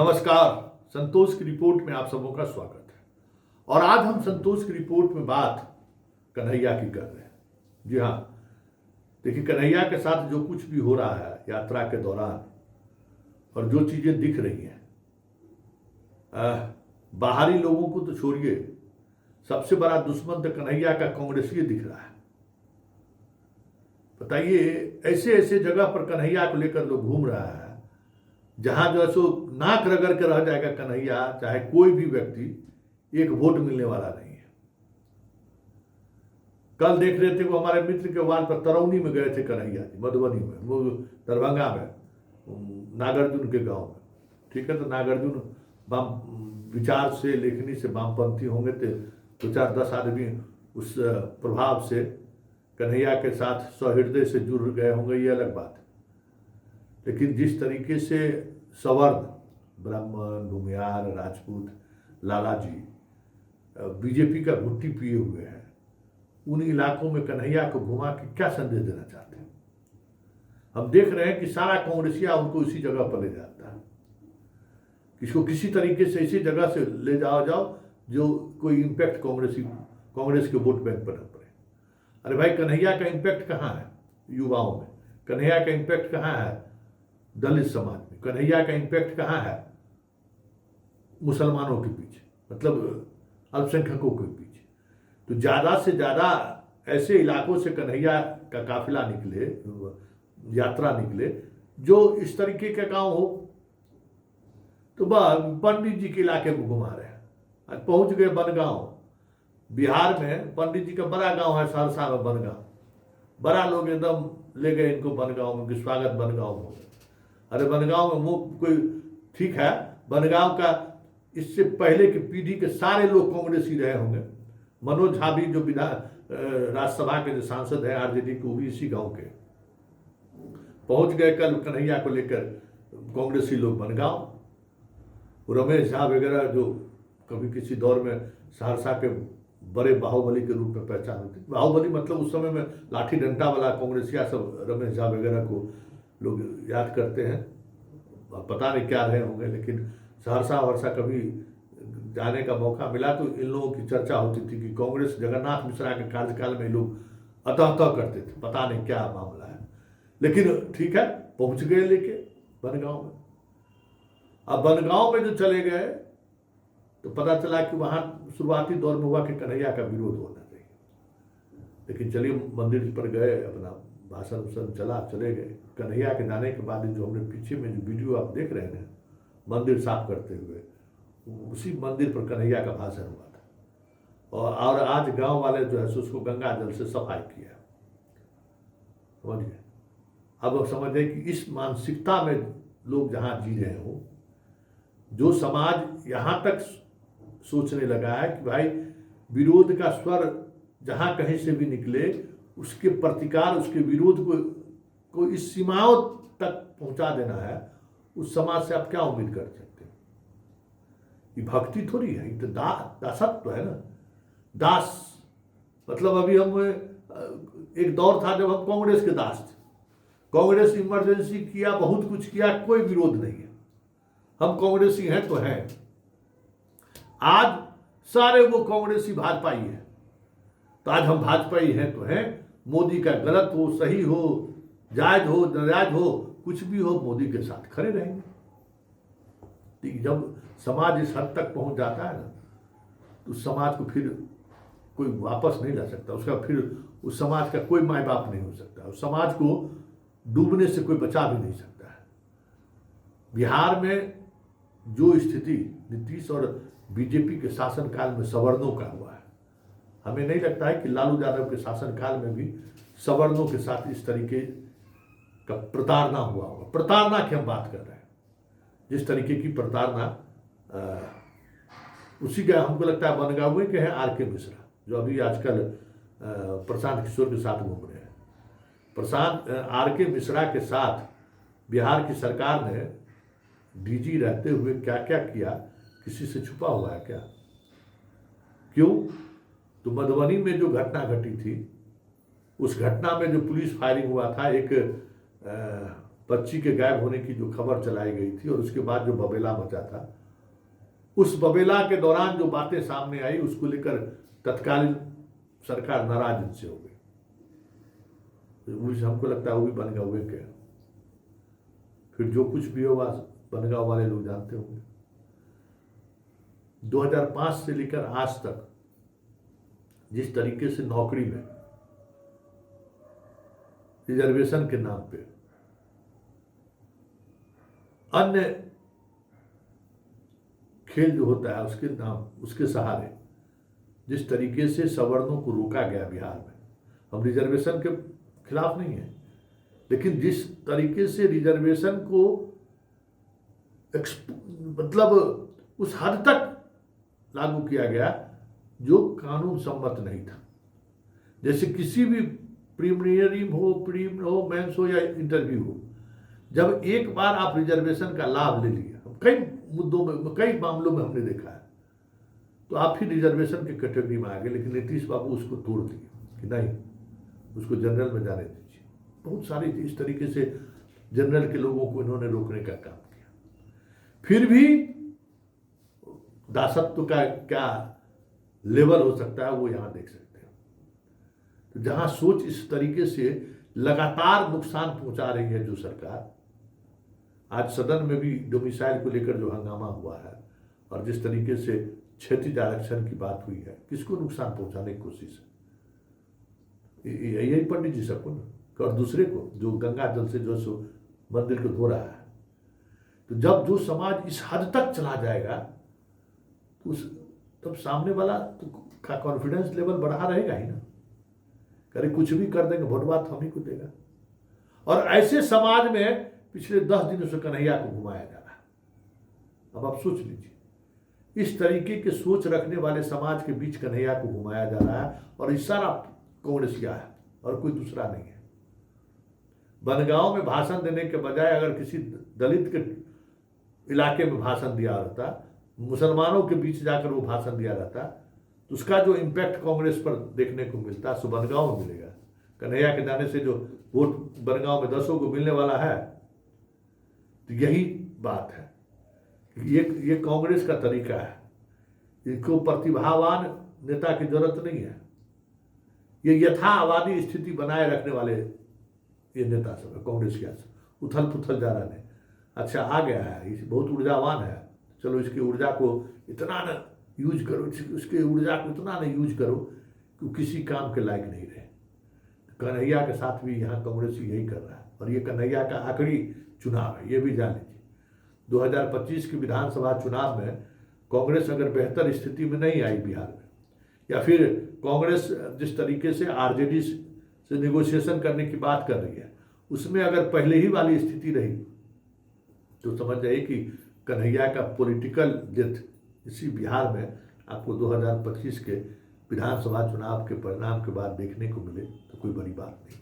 नमस्कार। संतोष की रिपोर्ट में आप सबों का स्वागत है। और आज हम संतोष की रिपोर्ट में बात कन्हैया की कर रहे हैं। जी हाँ, देखिए, कन्हैया के साथ जो कुछ भी हो रहा है यात्रा के दौरान और जो चीजें दिख रही हैं, बाहरी लोगों को तो छोड़िए, सबसे बड़ा दुश्मन तो कन्हैया का कांग्रेसी दिख रहा है। बताइए, ऐसे ऐसे जगह पर कन्हैया को लेकर लोग घूम रहा है जहां जो है सो नाक रगड़ के रह जाएगा कन्हैया, चाहे कोई भी व्यक्ति, एक वोट मिलने वाला नहीं है। कल देख रहे थे, वो हमारे मित्र के वाल पर तरौनी में गए थे कन्हैया जी, मधुबनी में, वो दरभंगा में, नागार्जुन के गांव में। ठीक है, तो नागार्जुन वाम विचार से, लेखनी से वामपंथी होंगे, तो 2-4-10 आदमी उस प्रभाव से कन्हैया के साथ सहृदय से जुड़ गए होंगे, ये अलग बात है। लेकिन जिस तरीके से सवर्ण, ब्राह्मण, भूमिहार, राजपूत, लाला जी बीजेपी का घुट्टी पिए हुए हैं, उन इलाकों में कन्हैया को घुमा के क्या संदेश देना चाहते हैं? हम देख रहे हैं कि सारा कांग्रेसिया उनको इसी जगह पर ले जाता है। इसको किसी तरीके से इसी जगह से ले जाओ जो कोई इम्पैक्ट कांग्रेस के वोट बैंक पर न पड़े। अरे भाई, कन्हैया का इम्पैक्ट कहाँ है युवाओं में? कन्हैया का इम्पैक्ट कहाँ है दलित समाज में? कन्हैया का इम्पैक्ट कहाँ है मुसलमानों के पीछे, मतलब अल्पसंख्यकों के पीछे? तो ज़्यादा से ज़्यादा ऐसे इलाकों से कन्हैया का काफिला निकले, यात्रा निकले, जो इस तरीके का गांव हो। तो पंडित जी के इलाके में घुमा रहे हैं। आज पहुंच गए बनगांव, बिहार में पंडित जी का बड़ा गांव है, सहरसा में बनगांव। बड़ा लोग एकदम ले गए इनको बनगांव में, कि स्वागत बनगांव में। अरे बनगांव में वो कोई ठीक है, बनगांव का इससे पहले की पीढ़ी के सारे लोग कांग्रेसी रहे होंगे। मनोज झा भी जो राज्यसभा के जो सांसद हैं आरजेडी के, वो भी इसी गांव के। पहुंच गए कल कन्हैया को लेकर कांग्रेसी लोग बनगांव। रमेश झा वगैरह जो कभी किसी दौर में सहरसा के बड़े बाहुबली के रूप में पहचान होती, बाहुबली मतलब उस समय में लाठी डंडा वाला कांग्रेसिया सब, रमेश झा वगैरह को लोग याद करते हैं। पता नहीं क्या रहे होंगे, लेकिन सहरसा वरसा कभी जाने का मौका मिला तो इन लोगों की चर्चा होती थी कि कांग्रेस जगन्नाथ मिश्रा के कार्यकाल में लोग अतः करते थे, पता नहीं क्या मामला है। लेकिन ठीक है, पहुंच गए लेके बनगांव में। अब बनगांव में जो चले गए तो पता चला कि वहां शुरुआती दौर में हुआ कि कन्हैया का विरोध होना चाहिए। लेकिन चलिए, मंदिर पर गए, अपना भाषण चला, चले गए। कन्हैया के जाने के बाद जो हमने पीछे में जो वीडियो आप देख रहे हैं, मंदिर साफ करते हुए, उसी मंदिर पर कन्हैया का भाषण हुआ था। और आज गांव वाले जो है उसको गंगा जल से सफाई किया। समझिए, अब समझे कि इस मानसिकता में लोग जहां जी रहे हो, जो समाज यहां तक सोचने लगा है कि भाई विरोध का स्वर जहां कहीं से भी निकले, उसके प्रतिकार, उसके विरोध को इस सीमाओं तक पहुंचा देना है, उस समाज से आप क्या उम्मीद कर सकते हैं? ये भक्ति थोड़ी है, ये तो दासत्व है ना। दास मतलब अभी हम, एक दौर था जब हम कांग्रेस के दास थे। कांग्रेस इमरजेंसी किया, बहुत कुछ किया, कोई विरोध नहीं है, हम कांग्रेसी हैं तो हैं। आज सारे वो कांग्रेसी भाजपाई है, तो आज हम भाजपाई हैं तो हैं। मोदी का गलत हो, सही हो, जायज हो, नाजायज हो, कुछ भी हो, मोदी के साथ खड़े रहेंगे। ठीक, जब समाज इस हद तक पहुंच जाता है ना, तो उस समाज को फिर कोई वापस नहीं ला सकता। उसका फिर उस समाज का कोई माँ बाप नहीं हो सकता। उस समाज को डूबने से कोई बचा भी नहीं सकता है। बिहार में जो स्थिति नीतीश और बीजेपी के शासनकाल में सवर्णों का हुआ है, हमें नहीं लगता है कि लालू यादव के शासनकाल में भी सवर्णों के साथ इस तरीके का प्रताड़ना हुआ होगा। प्रताड़ना की हम बात कर रहे हैं, जिस तरीके की प्रताड़ना उसी का हमको लगता है बनगांव के हैं आर के मिश्रा, जो अभी आजकल प्रशांत किशोर के साथ घूम रहे हैं। आर के मिश्रा के साथ बिहार की सरकार ने डीजी रहते हुए क्या क्या किया, किसी से छुपा हुआ है क्या? क्यों? तो मधुबनी में जो घटना घटी थी, उस घटना में जो पुलिस फायरिंग हुआ था, एक बच्ची के गायब होने की जो खबर चलाई गई थी और उसके बाद जो बबेला मचा था, उस बबेला के दौरान जो बातें सामने आई उसको लेकर तत्कालीन सरकार नाराज इनसे हो गई। हमको लगता है वो भी बनगांव हुए क्या, फिर जो कुछ भी होगा बनगांव वाले लोग जानते होंगे। 2005 से लेकर आज तक जिस तरीके से नौकरी में रिजर्वेशन के नाम पे अन्य खेल जो होता है उसके नाम उसके सहारे जिस तरीके से सवर्णों को रोका गया बिहार में, हम रिजर्वेशन के खिलाफ नहीं है, लेकिन जिस तरीके से रिजर्वेशन को मतलब उस हद तक लागू किया गया जो कानून सम्मत नहीं था। जैसे किसी भी प्रीलिमिनरी हो, प्रीम हो, मेंस हो या इंटरव्यू हो, जब एक बार आप रिजर्वेशन का लाभ ले लिया, कई मुद्दों में कई मामलों में हमने देखा है, तो आप फिर रिजर्वेशन की कैटेगरी में आ गए। लेकिन नीतीश बाबू उसको तोड़ दिए कि नहीं, उसको जनरल में जाने दीजिए। बहुत सारी इस तरीके से जनरल के लोगों को इन्होंने रोकने का काम किया। फिर भी दासत्व का क्या लेवल हो सकता है वो यहाँ देख सकते हैं। तो जहाँ सोच इस तरीके से लगातार नुकसान पहुंचा रही है जो सरकार, आज सदन में भी डोमिसाइल को लेकर जो हंगामा हुआ है और जिस तरीके से क्षतिज आरक्षण की बात हुई है, किसको नुकसान पहुंचाने की कोशिश है? यही पंडित जी सबको ना, और दूसरे को जो गंगा जल से जो सो मंदिर को धो रहा है। तो जब जो समाज इस हद तक चला जाएगा तो तब सामने वाला तो का कॉन्फिडेंस लेवल बढ़ा रहेगा ही ना, अरे कुछ भी कर देंगे, वोट बात हम ही को देगा। और ऐसे समाज में पिछले 10 दिनों से कन्हैया को घुमाया जा रहा है। अब आप सोच लीजिए, इस तरीके के सोच रखने वाले समाज के बीच कन्हैया को घुमाया जा रहा है और इशारा कांग्रेस किया है और कोई दूसरा नहीं है। बनगांव में भाषण देने के बजाय अगर किसी दलित के इलाके में भाषण दिया रहता, मुसलमानों के बीच जाकर वो भाषण दिया रहता, तो उसका जो इम्पैक्ट कांग्रेस पर देखने को मिलता सो बनगांव में मिलेगा। कन्हैया के जाने से जो वोट बनगांव में 10 को मिलने वाला है, तो यही बात है। ये कांग्रेस का तरीका है, इनको प्रतिभावान नेता की जरूरत नहीं है, ये यथावादी स्थिति बनाए रखने वाले ये नेता सब है कांग्रेस के। उथल पुथल जा रहा है, अच्छा आ गया है, ये बहुत ऊर्जावान है, चलो इसकी ऊर्जा को इतना न यूज करो, उसके ऊर्जा को इतना न यूज करो कि किसी काम के लायक नहीं रहे। कन्हैया के साथ भी यहाँ कांग्रेस यही कर रहा है और ये कन्हैया का आखिरी चुनाव है, ये भी जान लीजिए। 2025 के विधानसभा चुनाव में कांग्रेस अगर बेहतर स्थिति में नहीं आई बिहार में, या फिर कांग्रेस जिस तरीके से आरजेडी से नेगोशिएशन करने की बात कर रही है, उसमें अगर पहले ही वाली स्थिति रही तो समझ जाइए कि कन्हैया का पॉलिटिकल डेथ इसी बिहार में आपको 2025 के विधानसभा चुनाव के परिणाम के बाद देखने को मिले तो कोई बड़ी बात नहीं।